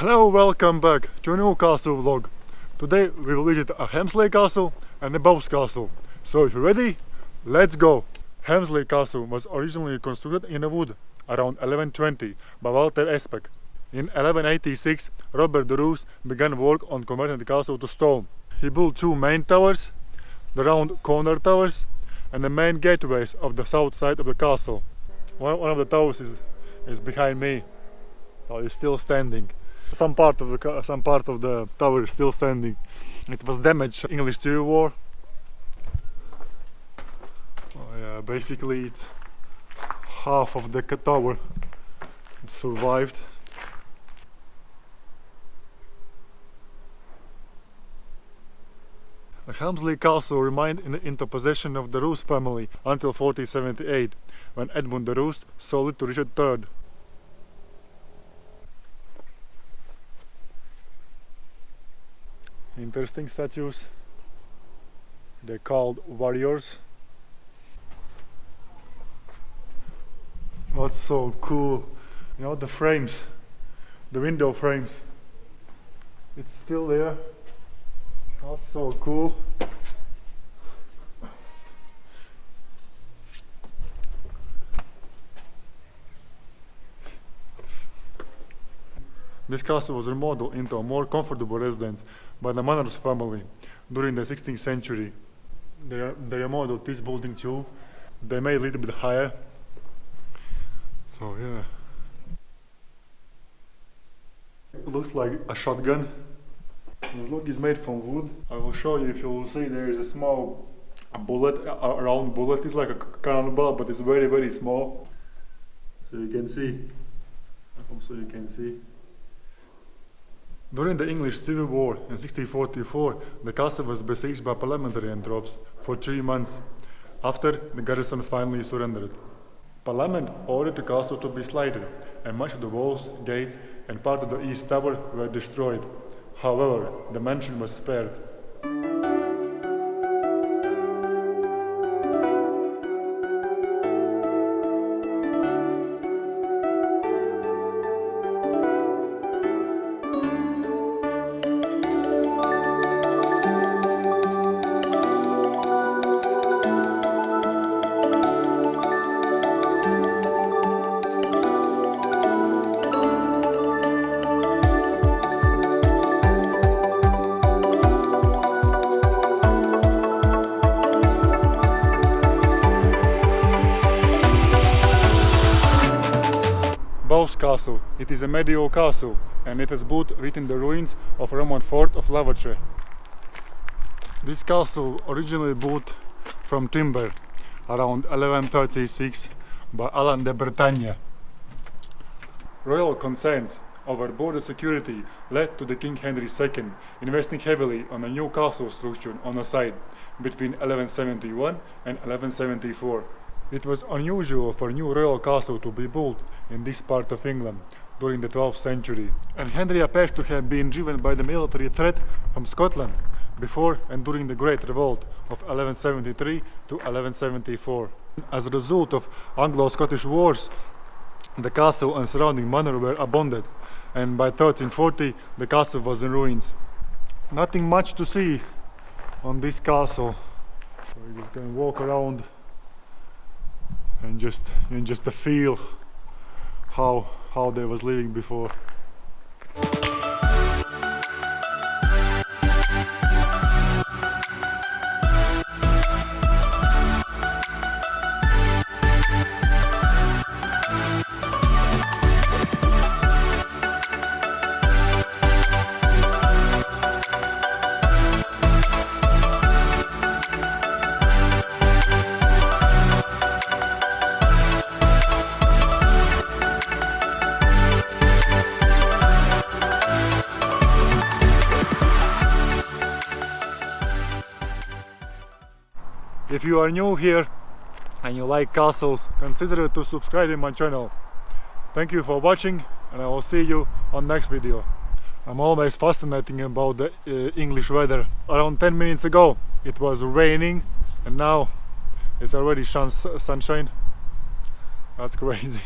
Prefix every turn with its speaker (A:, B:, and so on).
A: Hello, welcome back to a new castle vlog. Today we will visit a Helmsley castle and a Bowes castle. So if you're ready, let's go! Helmsley castle was originally constructed in wood around 1120 by Walter Especk. In 1186, Robert de Roos began work on converting the castle to stone. He built two main towers, the round corner towers, and the main gateways of the south side of the castle. One of the towers is behind me, so it's still standing. Some part of the tower is still standing. It was damaged in English Civil War. Oh yeah, basically it's half of the tower survived. The Helmsley castle remained in the possession of the Roos family until 1478, when Edmund de Roos sold it to Richard III. Interesting statues. They're called warriors. That's so cool. You know, the frames, the window frames, it's still there. That's so cool. This castle was remodeled into a more comfortable residence by the Manners family during the 16th century. They remodeled this building too. They made it a little bit higher. So yeah. It looks like a shotgun. This look is made from wood. I will show you. If you will see, there is a small bullet, a round bullet. It's like a cannonball, but it's very, very small. So you can see. I hope so you can see. During the English Civil War in 1644, the castle was besieged by parliamentarian troops for 3 months, after the garrison finally surrendered. Parliament ordered the castle to be slighted, and much of the walls, gates, and part of the east tower were destroyed. However, the mansion was spared. Bowes Castle. It is a medieval castle and it is built within the ruins of Roman fort of Lavertre. This castle originally built from timber around 1136 by Alan de Bretagne. Royal concerns over border security led to the King Henry II investing heavily on a new castle structure on the site between 1171 and 1174. It was unusual for a new royal castle to be built in this part of England during the 12th century, and Henry appears to have been driven by the military threat from Scotland before and during the Great Revolt of 1173 to 1174. As a result of Anglo-Scottish wars, the castle and surrounding manor were abandoned, and by 1340 the castle was in ruins. Nothing much to see on this castle, so you just can walk around and just to feel how they was living before. If you are new here and you like castles, consider to subscribe to my channel. Thank you for watching, and I will see you on next video. I'm always fascinated about the English weather. Around 10 minutes ago it was raining and now it's already sunshine. That's crazy.